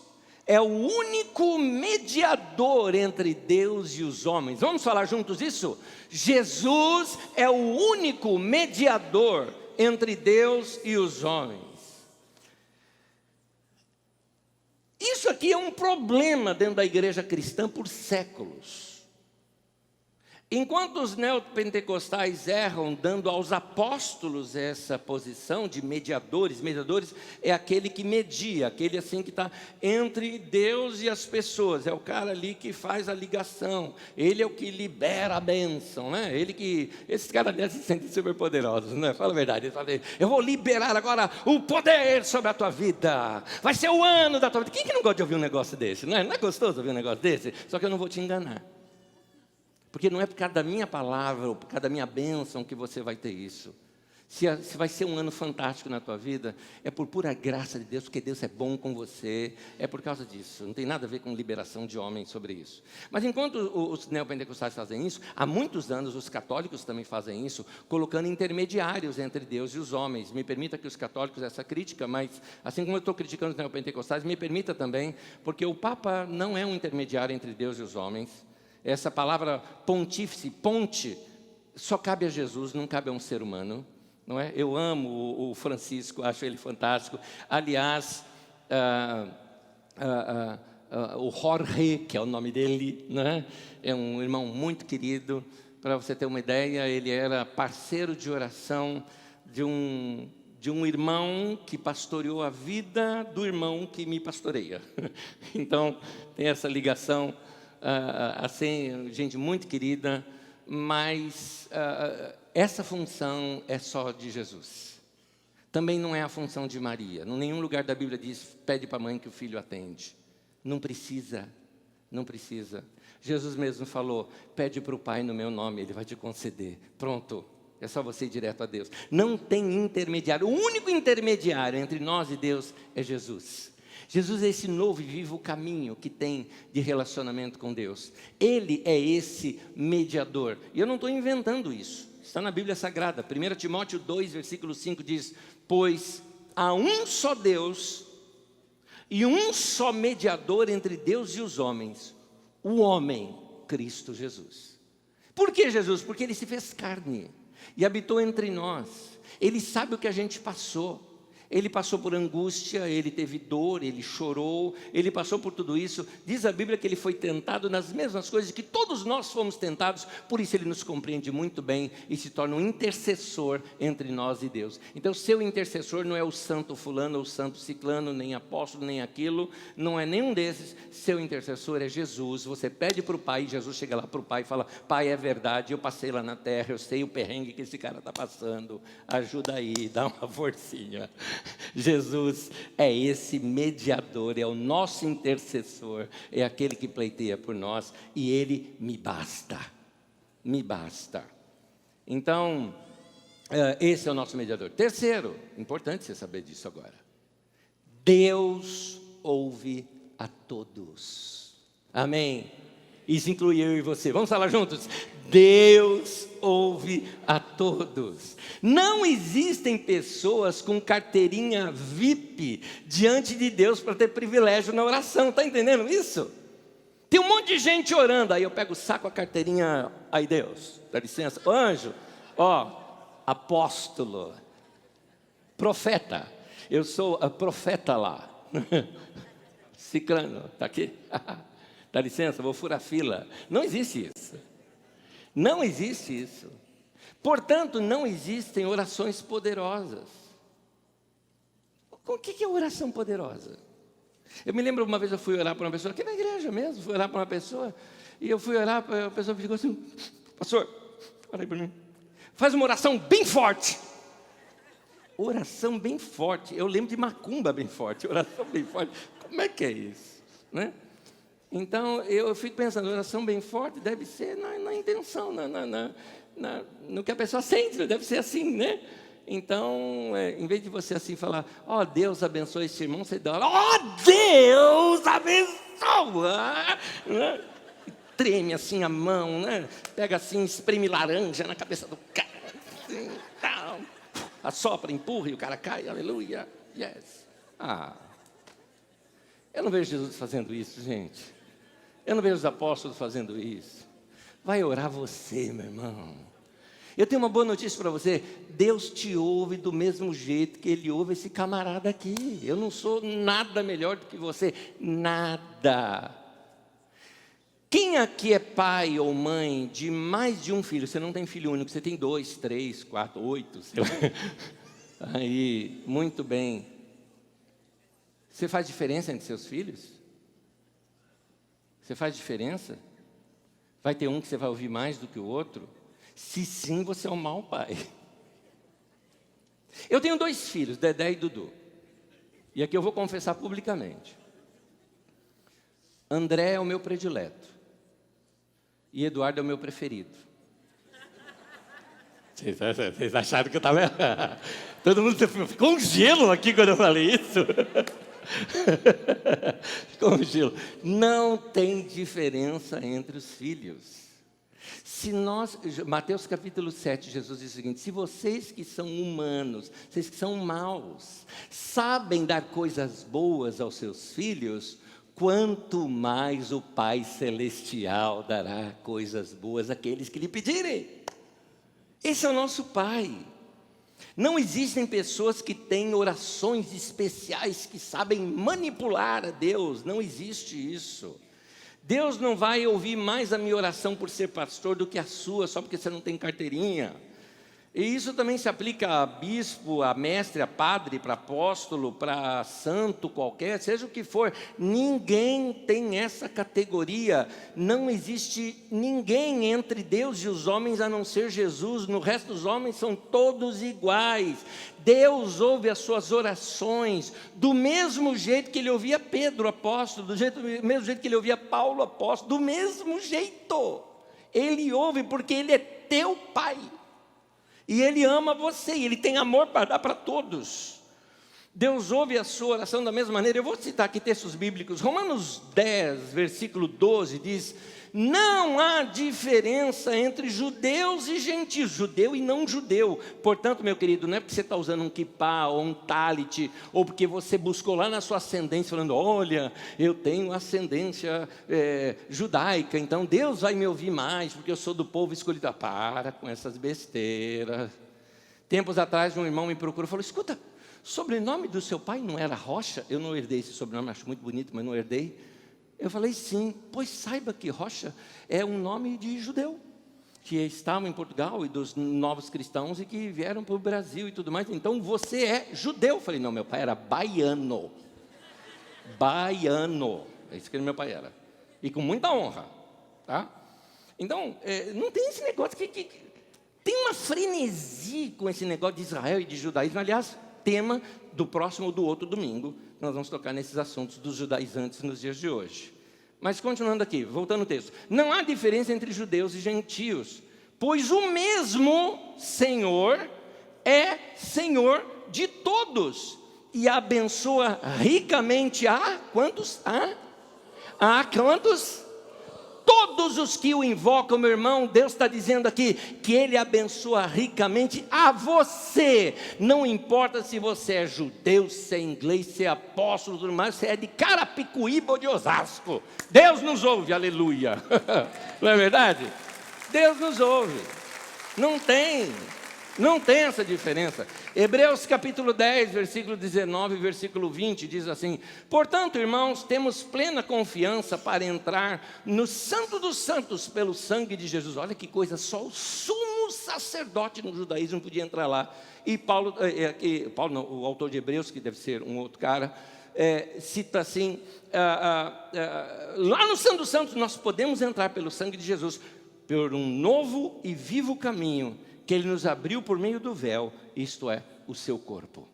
é o único mediador entre Deus e os homens. Vamos falar juntos isso? Jesus é o único mediador entre Deus e os homens. Isso aqui é um problema dentro da igreja cristã por séculos. Enquanto os neopentecostais erram dando aos apóstolos essa posição de mediadores, mediadores é aquele que media, aquele assim que está entre Deus e as pessoas, é o cara ali que faz a ligação, ele é o que libera a bênção, né? Ele que, esses caras ali se sentem super poderosos, né? Fala a verdade, ele fala: eu vou liberar agora o poder sobre a tua vida, vai ser o ano da tua vida. Quem que não gosta de ouvir um negócio desse? Não é gostoso ouvir um negócio desse? Só que eu não vou te enganar. Porque não é por causa da minha palavra ou por causa da minha bênção que você vai ter isso. Se vai ser um ano fantástico na tua vida, é por pura graça de Deus, porque Deus é bom com você, é por causa disso. Não tem nada a ver com liberação de homens sobre isso. Mas enquanto os neopentecostais fazem isso, há muitos anos os católicos também fazem isso, colocando intermediários entre Deus e os homens. Me permita que os católicos, essa crítica, mas assim como eu estou criticando os neopentecostais, me permita também, porque o Papa não é um intermediário entre Deus e os homens. Essa palavra pontífice, ponte, só cabe a Jesus, não cabe a um ser humano, não é? Eu amo o Francisco, acho ele fantástico. Aliás, o Jorge, que é o nome dele, né? É um irmão muito querido. Para você ter uma ideia, ele era parceiro de oração de um irmão que pastoreou a vida do irmão que me pastoreia. Então, tem essa ligação. Assim, gente muito querida, mas essa função é só de Jesus. Também não é a função de Maria. Em nenhum lugar da Bíblia diz: pede para a mãe que o filho atende. Não precisa, não precisa. Jesus mesmo falou: pede para o Pai no meu nome, Ele vai te conceder. Pronto, é só você ir direto a Deus. Não tem intermediário. O único intermediário entre nós e Deus é Jesus. Jesus é esse novo e vivo caminho que tem de relacionamento com Deus. Ele é esse mediador. E eu não estou inventando isso. Está na Bíblia Sagrada. 1 Timóteo 2, versículo 5 diz: pois há um só Deus e um só mediador entre Deus e os homens, o homem, Cristo Jesus. Por que Jesus? Porque Ele se fez carne e habitou entre nós. Ele sabe o que a gente passou. Ele passou por angústia, ele teve dor, ele chorou, ele passou por tudo isso. Diz a Bíblia que ele foi tentado nas mesmas coisas que todos nós fomos tentados. Por isso ele nos compreende muito bem e se torna um intercessor entre nós e Deus. Então seu intercessor não é o santo fulano ou o santo ciclano, nem apóstolo, nem aquilo. Não é nenhum desses. Seu intercessor é Jesus. Você pede para o Pai e Jesus chega lá para o Pai e fala: Pai, é verdade, eu passei lá na terra, eu sei o perrengue que esse cara está passando. Ajuda aí, dá uma forcinha. Jesus é esse mediador, é o nosso intercessor, é aquele que pleiteia por nós, e Ele me basta, me basta. Então, esse é o nosso mediador. Terceiro, importante você saber disso agora: Deus ouve a todos. Amém? Isso inclui eu e você. Vamos falar juntos? Deus ouve a todos. Não existem pessoas com carteirinha VIP diante de Deus para ter privilégio na oração. Está entendendo isso? Tem um monte de gente orando. Aí eu pego o saco, a carteirinha. Aí Deus, dá licença. Anjo, apóstolo, profeta. Eu sou a profeta lá. Ciclano, está aqui? Dá licença, vou furar fila. Não existe isso. Não existe isso. Portanto, não existem orações poderosas. O que é oração poderosa? Eu me lembro uma vez eu fui orar para uma pessoa, aqui na igreja mesmo, fui orar para uma pessoa, e eu fui orar para a pessoa que ficou assim, pastor, ora aí para mim, faz uma oração bem forte. Oração bem forte, eu lembro de macumba bem forte, oração bem forte, como é que é isso? Né? Então, eu fico pensando, oração bem forte deve ser na intenção, no que a pessoa sente, deve ser assim, né? Então, em vez de você assim falar, ó, Deus abençoe esse irmão, você dá, ó, Deus abençoa, né? Treme assim a mão, né? Pega assim, espreme laranja na cabeça do cara, assim, tal. Assopra, empurra e o cara cai, aleluia, yes. Eu não vejo Jesus fazendo isso, gente. Eu não vejo os apóstolos fazendo isso. Vai orar você, meu irmão. Eu tenho uma boa notícia para você. Deus te ouve do mesmo jeito que Ele ouve esse camarada aqui. Eu não sou nada melhor do que você. Nada. Quem aqui é pai ou mãe de mais de um filho? Você não tem filho único, você tem 2, 3, 4, 8. Sei lá. Aí, muito bem. Você faz diferença entre seus filhos? Você faz diferença? Vai ter um que você vai ouvir mais do que o outro? Se sim, você é um mau pai. Eu tenho 2 filhos, Dedé e Dudu. E aqui eu vou confessar publicamente. André é o meu predileto. E Eduardo é o meu preferido. Vocês acharam que eu estava errado? Todo mundo ficou um gelo aqui quando eu falei isso. Ficou um gelo. Não tem diferença entre os filhos. Mateus capítulo 7, Jesus diz o seguinte: se vocês que são humanos, vocês que são maus, sabem dar coisas boas aos seus filhos, quanto mais o Pai Celestial dará coisas boas àqueles que lhe pedirem. Esse é o nosso Pai. Não existem pessoas que têm orações especiais que sabem manipular a Deus, não existe isso. Deus não vai ouvir mais a minha oração por ser pastor do que a sua, só porque você não tem carteirinha. E isso também se aplica a bispo, a mestre, a padre, para apóstolo, para santo qualquer, seja o que for. Ninguém tem essa categoria. Não existe ninguém entre Deus e os homens a não ser Jesus. No resto dos homens são todos iguais. Deus ouve as suas orações do mesmo jeito que Ele ouvia Pedro, apóstolo, do mesmo jeito que Ele ouvia Paulo, apóstolo, do mesmo jeito. Ele ouve porque Ele é teu Pai. E Ele ama você, e Ele tem amor para dar para todos. Deus ouve a sua oração da mesma maneira. Eu vou citar aqui textos bíblicos. Romanos 10, versículo 12, diz: não há diferença entre judeus e gentios, judeu e não judeu. Portanto, meu querido, não é porque você está usando um kippá ou um talit, ou porque você buscou lá na sua ascendência, falando, olha, eu tenho ascendência judaica, então Deus vai me ouvir mais, porque eu sou do povo escolhido. Para com essas besteiras. Tempos atrás, um irmão me procurou e falou, escuta, o sobrenome do seu pai não era Rocha? Eu não herdei esse sobrenome, acho muito bonito, mas não herdei. Eu falei, sim, pois saiba que Rocha é um nome de judeu, que estavam em Portugal e dos novos cristãos e que vieram para o Brasil e tudo mais. Então você é judeu. Eu falei, não, meu pai era baiano. Baiano. É isso que meu pai era. E com muita honra. Tá? Então, não tem esse negócio que tem uma frenesi com esse negócio de Israel e de judaísmo. Aliás, tema do próximo ou do outro domingo, nós vamos tocar nesses assuntos dos judaizantes nos dias de hoje. Mas continuando aqui, voltando ao texto. Não há diferença entre judeus e gentios, pois o mesmo Senhor é Senhor de todos e abençoa ricamente a quantos? A quantos? Todos os que o invocam, meu irmão, Deus está dizendo aqui que Ele abençoa ricamente a você. Não importa se você é judeu, se é inglês, se é apóstolo, tudo mais, se é de Carapicuíba ou de Osasco. Deus nos ouve, aleluia. Não é verdade? Deus nos ouve. Não tem. Não tem essa diferença. Hebreus capítulo 10, versículo 19 e versículo 20 diz assim: portanto, irmãos, temos plena confiança para entrar no Santo dos Santos pelo sangue de Jesus. Olha que coisa, só o sumo sacerdote no judaísmo podia entrar lá. E Paulo não, o autor de Hebreus, que deve ser um outro cara, cita assim, lá no Santo dos Santos nós podemos entrar pelo sangue de Jesus, por um novo e vivo caminho, que Ele nos abriu por meio do véu, isto é, o seu corpo.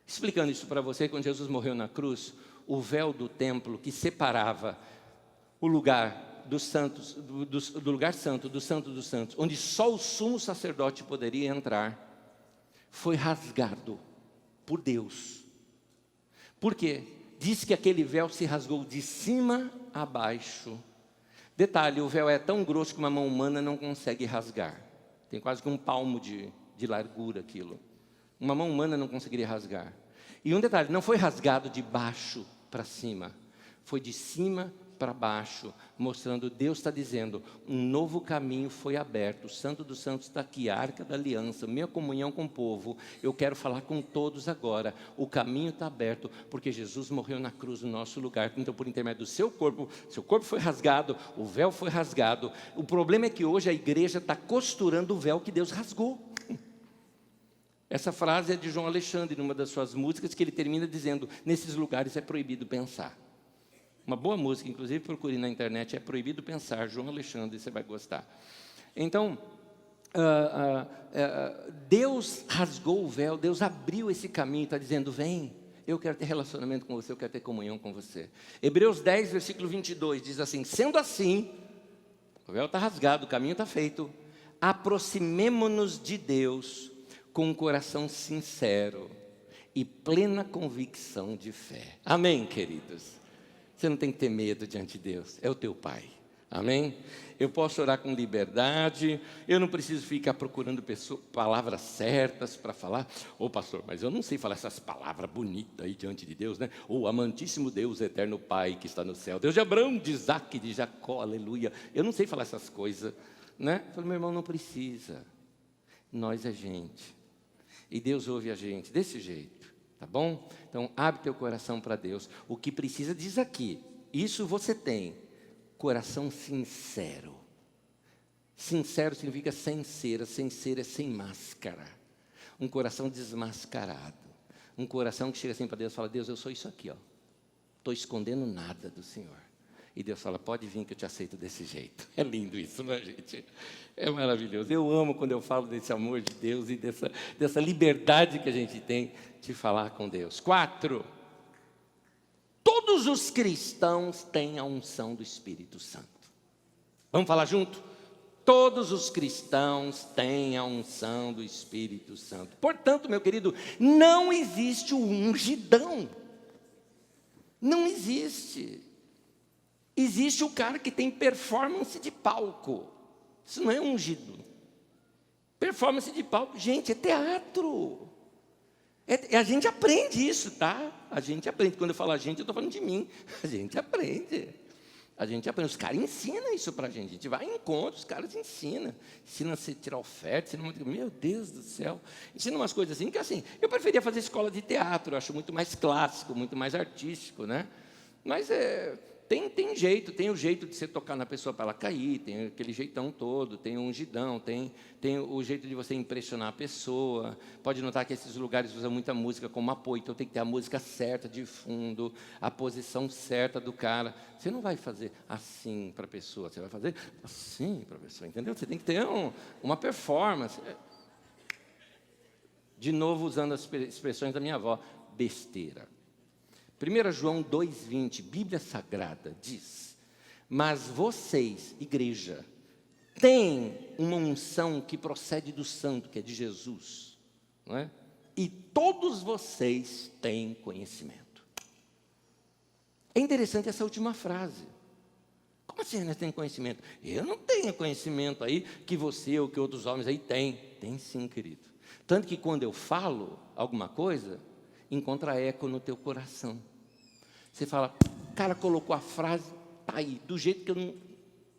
Explicando isso para você, quando Jesus morreu na cruz, o véu do templo que separava o lugar dos santos, do lugar santo, do santo dos santos, onde só o sumo sacerdote poderia entrar, foi rasgado por Deus. Por quê? Diz que aquele véu se rasgou de cima a baixo. Detalhe, o véu é tão grosso que uma mão humana não consegue rasgar. Tem quase que um palmo de largura aquilo. Uma mão humana não conseguiria rasgar. E um detalhe, não foi rasgado de baixo para cima. Foi de cima para baixo, mostrando, Deus está dizendo, um novo caminho foi aberto. O Santo dos Santos está aqui, a Arca da Aliança, minha comunhão com o povo. Eu quero falar com todos agora. O caminho está aberto, porque Jesus morreu na cruz no nosso lugar. Então, por intermédio do seu corpo foi rasgado, o véu foi rasgado. O problema é que hoje a igreja está costurando o véu que Deus rasgou. Essa frase é de João Alexandre, numa das suas músicas, que ele termina dizendo, nesses lugares é proibido pensar. Uma boa música, inclusive procure na internet, é Proibido Pensar, João Alexandre, você vai gostar. Então, Deus rasgou o véu, Deus abriu esse caminho, está dizendo, vem, eu quero ter relacionamento com você, eu quero ter comunhão com você. Hebreus 10, versículo 22, diz assim, sendo assim, o véu está rasgado, o caminho está feito, aproximemo-nos de Deus com um coração sincero e plena convicção de fé. Amém, queridos? Você não tem que ter medo diante de Deus, é o teu Pai, amém? Eu posso orar com liberdade, eu não preciso ficar procurando palavras certas para falar. Ô pastor, mas eu não sei falar essas palavras bonitas aí diante de Deus, né? O amantíssimo Deus, eterno Pai que está no céu, Deus de Abraão, de Isaac, de Jacó, aleluia. Eu não sei falar essas coisas, né? Eu falei, meu irmão, não precisa, nós é gente, e Deus ouve a gente desse jeito. Tá bom? Então, abre teu coração para Deus. O que precisa, diz aqui, isso você tem, coração sincero. Sincero significa sem cera é sem máscara. Um coração desmascarado. Um coração que chega assim para Deus e fala, Deus, eu sou isso aqui, ó. Estou escondendo nada do Senhor. E Deus fala, pode vir que eu te aceito desse jeito. É lindo isso, não é, gente? É maravilhoso. Eu amo quando eu falo desse amor de Deus e dessa liberdade que a gente tem de falar com Deus. 4. Todos os cristãos têm a unção do Espírito Santo. Vamos falar junto? Todos os cristãos têm a unção do Espírito Santo. Portanto, meu querido, não existe o ungidão. Não existe. Existe o cara que tem performance de palco. Isso não é ungido. Performance de palco, gente, é teatro. A gente aprende isso, tá? A gente aprende. Quando eu falo a gente, eu estou falando de mim. A gente aprende. A gente aprende. Os caras ensinam isso para a gente. A gente vai em encontros, os caras ensinam. Ensinam a se tirar oferta. Meu Deus do céu. Ensinam umas coisas assim que, assim, eu preferia fazer escola de teatro. Eu acho muito mais clássico, muito mais artístico, né? Mas tem jeito, tem o jeito de você tocar na pessoa para ela cair, tem aquele jeitão todo, tem o ungidão, tem o jeito de você impressionar a pessoa. Pode notar que esses lugares usam muita música como apoio, então tem que ter a música certa de fundo, a posição certa do cara. Você não vai fazer assim para a pessoa, você vai fazer assim para a pessoa, entendeu? Você tem que ter uma performance. De novo, usando as expressões da minha avó, besteira. 1 João 2,20, Bíblia Sagrada, diz, mas vocês, igreja, têm uma unção que procede do santo, que é de Jesus, não é? E todos vocês têm conhecimento. É interessante essa última frase. Como assim nós temos conhecimento? Eu não tenho conhecimento aí que você ou que outros homens aí têm. Tem sim, querido. Tanto que quando eu falo alguma coisa, encontra eco no teu coração. Você fala, o cara colocou a frase, tá aí, do jeito que eu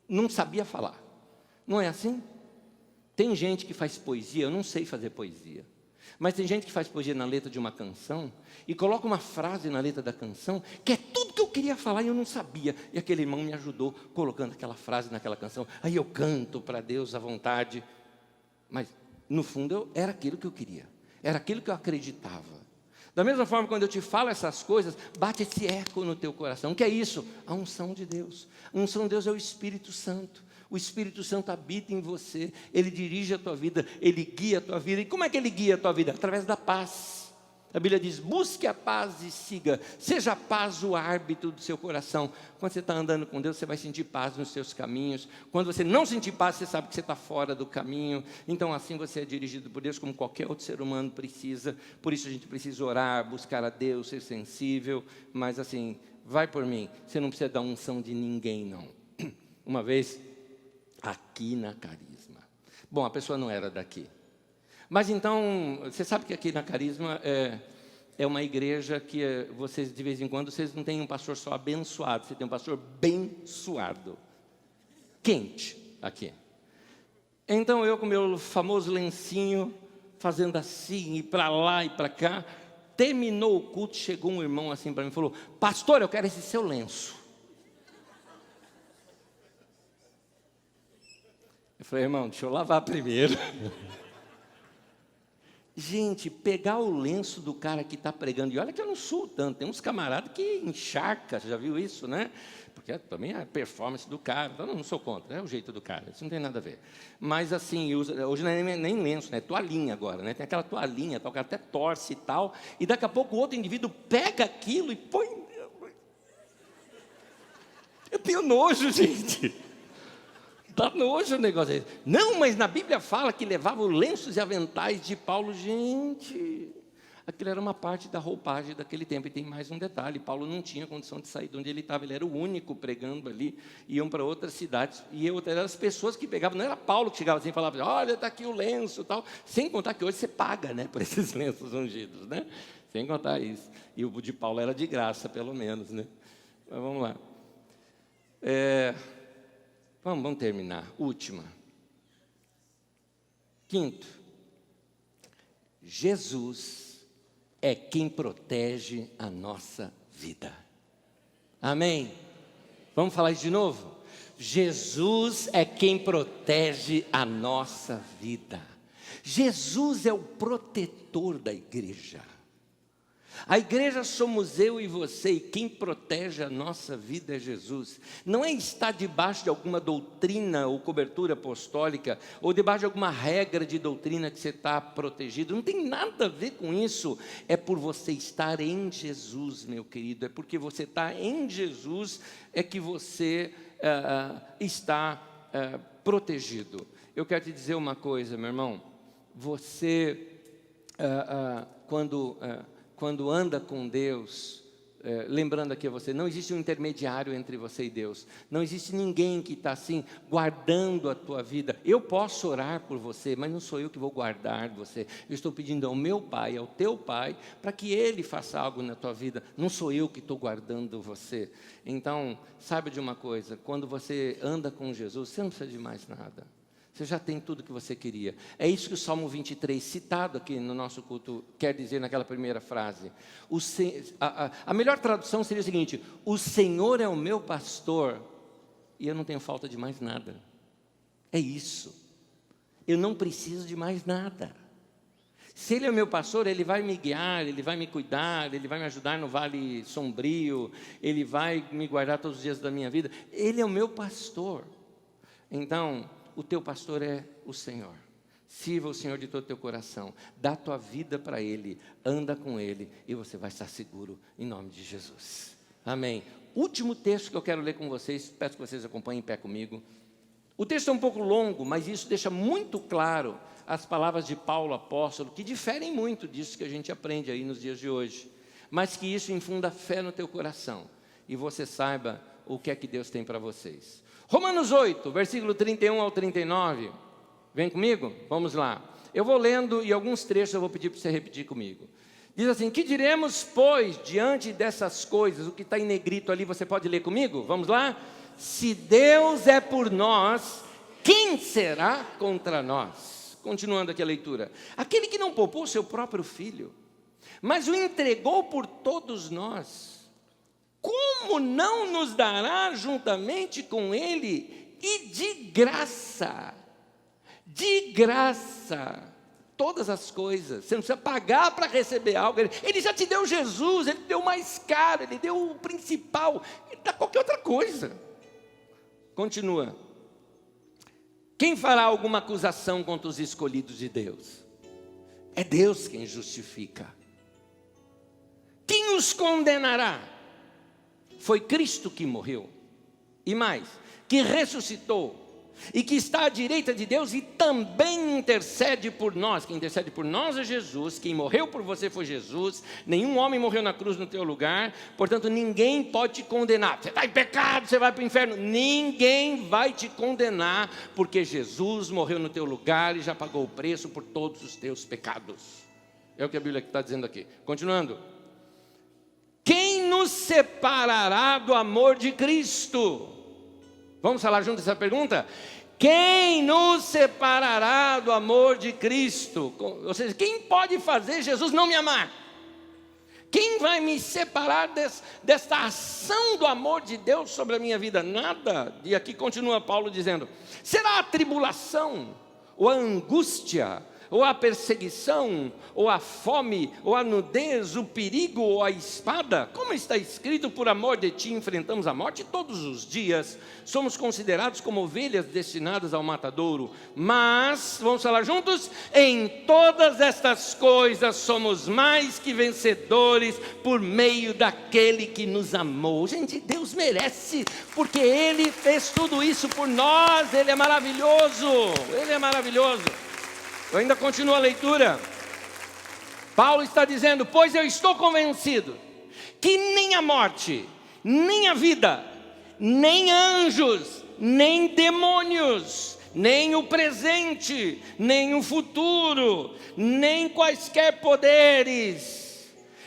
não sabia falar. Não é assim? Tem gente que faz poesia, eu não sei fazer poesia. Mas tem gente que faz poesia na letra de uma canção e coloca uma frase na letra da canção que é tudo que eu queria falar e eu não sabia. E aquele irmão me ajudou colocando aquela frase naquela canção. Aí eu canto para Deus à vontade. Mas, no fundo, era aquilo que eu queria. Era aquilo que eu acreditava. Da mesma forma, quando eu te falo essas coisas, bate esse eco no teu coração. O que é isso? A unção de Deus. A unção de Deus é o Espírito Santo. O Espírito Santo habita em você, ele dirige a tua vida, ele guia a tua vida. E como é que ele guia a tua vida? Através da paz. A Bíblia diz, busque a paz e siga. Seja a paz o árbitro do seu coração. Quando você está andando com Deus, você vai sentir paz nos seus caminhos. Quando você não sentir paz, você sabe que você está fora do caminho. Então assim você é dirigido por Deus como qualquer outro ser humano precisa. Por isso a gente precisa orar, buscar a Deus, ser sensível. Mas assim, vai por mim, você não precisa dar unção de ninguém não. Uma vez, aqui na Carisma. Bom, a pessoa não era daqui. Mas então, você sabe que aqui na Carisma é uma igreja que vocês, de vez em quando, vocês não têm um pastor só abençoado, você tem um pastor bençoado. Quente, aqui. Então, eu com meu famoso lencinho, fazendo assim, e para lá e para cá, terminou o culto, chegou um irmão assim para mim e falou, pastor, eu quero esse seu lenço. Eu falei, irmão, deixa eu lavar primeiro. Gente, pegar o lenço do cara que está pregando, e olha que eu não sou tanto, tem uns camaradas que encharca, já viu isso, né? Porque também é a performance do cara, então eu não sou contra, é o jeito do cara, isso não tem nada a ver. Mas assim, hoje não é nem lenço, né? Toalhinha agora, né? Tem aquela toalhinha, o cara até torce e tal, e daqui a pouco o outro indivíduo pega aquilo e põe... Eu tenho nojo, gente. Dá nojo o negócio aí. Não, mas na Bíblia fala que levava lenços e aventais de Paulo. Gente, aquilo era uma parte da roupagem daquele tempo. E tem mais um detalhe, Paulo não tinha condição de sair de onde ele estava. Ele era o único pregando ali. Iam para outras cidades. E eram as pessoas que pegavam. Não era Paulo que chegava assim e falava, olha, está aqui o lenço e tal. Sem contar que hoje você paga, né, por esses lenços ungidos, né? Sem contar isso. E o de Paulo era de graça, pelo menos, né? Mas vamos lá. Vamos terminar. Última. Quinto. Jesus é quem protege a nossa vida. Amém? Vamos falar isso de novo? Jesus é quem protege a nossa vida. Jesus é o protetor da igreja. A igreja somos eu e você, e quem protege a nossa vida é Jesus. Não é estar debaixo de alguma doutrina ou cobertura apostólica, ou debaixo de alguma regra de doutrina que você está protegido. Não tem nada a ver com isso. É por você estar em Jesus, meu querido. É porque você está em Jesus, é que você está protegido. Eu quero te dizer uma coisa, meu irmão. Você, quando anda com Deus, lembrando aqui a você, não existe um intermediário entre você e Deus. Não existe ninguém que está assim, guardando a tua vida. Eu posso orar por você, mas não sou eu que vou guardar você. Eu estou pedindo ao meu Pai, ao teu Pai, para que Ele faça algo na tua vida. Não sou eu que estou guardando você. Então, saiba de uma coisa, quando você anda com Jesus, você não precisa de mais nada. Você já tem tudo que você queria. É isso que o Salmo 23, citado aqui no nosso culto, quer dizer naquela primeira frase. A melhor tradução seria o seguinte: o Senhor é o meu pastor e eu não tenho falta de mais nada. É isso. Eu não preciso de mais nada. Se Ele é o meu pastor, Ele vai me guiar, Ele vai me cuidar, Ele vai me ajudar no vale sombrio, Ele vai me guardar todos os dias da minha vida. Ele é o meu pastor. Então, o teu pastor é o Senhor. Sirva o Senhor de todo o teu coração. Dá a tua vida para Ele. Anda com Ele. E você vai estar seguro em nome de Jesus. Amém. Último texto que eu quero ler com vocês. Peço que vocês acompanhem em pé comigo. O texto é um pouco longo, mas isso deixa muito claro as palavras de Paulo, apóstolo, que diferem muito disso que a gente aprende aí nos dias de hoje. Mas que isso infunda fé no teu coração. E você saiba o que é que Deus tem para vocês. Romanos 8, versículo 31 ao 39. Vem comigo? Vamos lá. Eu vou lendo e alguns trechos eu vou pedir para você repetir comigo. Diz assim: que diremos, pois, diante dessas coisas? O que está em negrito ali, você pode ler comigo? Vamos lá? Se Deus é por nós, quem será contra nós? Continuando aqui a leitura. Aquele que não poupou seu próprio filho, mas o entregou por todos nós, como não nos dará juntamente com ele e de graça, todas as coisas? Você não precisa pagar para receber algo. Ele já te deu Jesus, Ele deu o mais caro, Ele deu o principal, Ele dá qualquer outra coisa. Continua. Quem fará alguma acusação contra os escolhidos de Deus? É Deus quem justifica. Quem os condenará? Foi Cristo que morreu, e mais, que ressuscitou, e que está à direita de Deus e também intercede por nós. Quem intercede por nós é Jesus. Quem morreu por você foi Jesus. Nenhum homem morreu na cruz no teu lugar. Portanto, ninguém pode te condenar. Você está em pecado, você vai para o inferno. Ninguém vai te condenar, porque Jesus morreu no teu lugar e já pagou o preço por todos os teus pecados. É o que a Bíblia está dizendo aqui. Continuando. Quem nos separará do amor de Cristo? Vamos falar junto essa pergunta? Quem nos separará do amor de Cristo? Ou seja, quem pode fazer Jesus não me amar? Quem vai me separar desta ação do amor de Deus sobre a minha vida? Nada. E aqui continua Paulo dizendo: será a tribulação, ou a angústia, ou a perseguição, ou a fome, ou a nudez, o perigo, ou a espada? Como está escrito, por amor de ti enfrentamos a morte todos os dias, somos considerados como ovelhas destinadas ao matadouro. Mas, vamos falar juntos, em todas estas coisas somos mais que vencedores, por meio daquele que nos amou. Gente, Deus merece, porque Ele fez tudo isso por nós. Ele é maravilhoso, Ele é maravilhoso. Eu ainda continuo a leitura. Paulo está dizendo: pois eu estou convencido que nem a morte, nem a vida, nem anjos, nem demônios, nem o presente, nem o futuro, nem quaisquer poderes,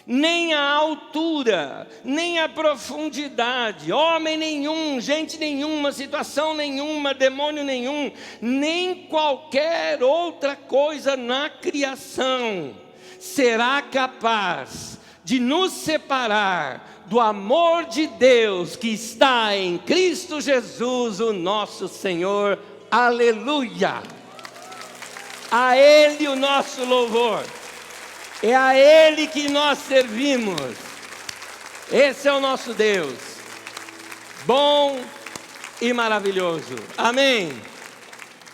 nem a altura, nem a profundidade, homem nenhum, gente nenhuma, situação nenhuma, demônio nenhum, nem qualquer outra coisa na criação será capaz de nos separar do amor de Deus que está em Cristo Jesus, o nosso Senhor. Aleluia! A Ele o nosso louvor. É a Ele que nós servimos. Esse é o nosso Deus, bom e maravilhoso. Amém.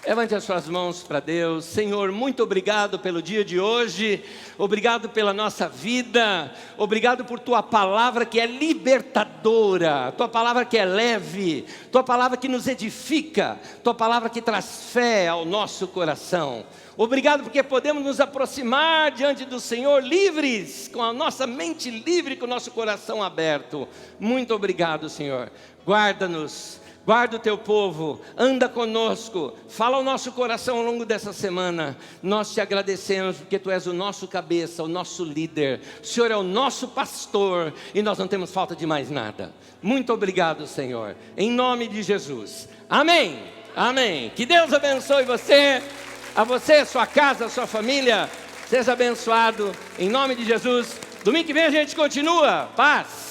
Levante as suas mãos para Deus. Senhor, muito obrigado pelo dia de hoje. Obrigado pela nossa vida. Obrigado por Tua palavra que é libertadora. Tua palavra que é leve. Tua palavra que nos edifica. Tua palavra que traz fé ao nosso coração. Obrigado porque podemos nos aproximar diante do Senhor livres, com a nossa mente livre, com o nosso coração aberto. Muito obrigado, Senhor. Guarda-nos, guarda o Teu povo, anda conosco, fala ao nosso coração ao longo dessa semana. Nós te agradecemos porque Tu és o nosso cabeça, o nosso líder. O Senhor é o nosso pastor e nós não temos falta de mais nada. Muito obrigado, Senhor, em nome de Jesus. Amém, amém. Que Deus abençoe você. A você, sua casa, sua família, seja abençoado, em nome de Jesus. Domingo que vem a gente continua. Paz.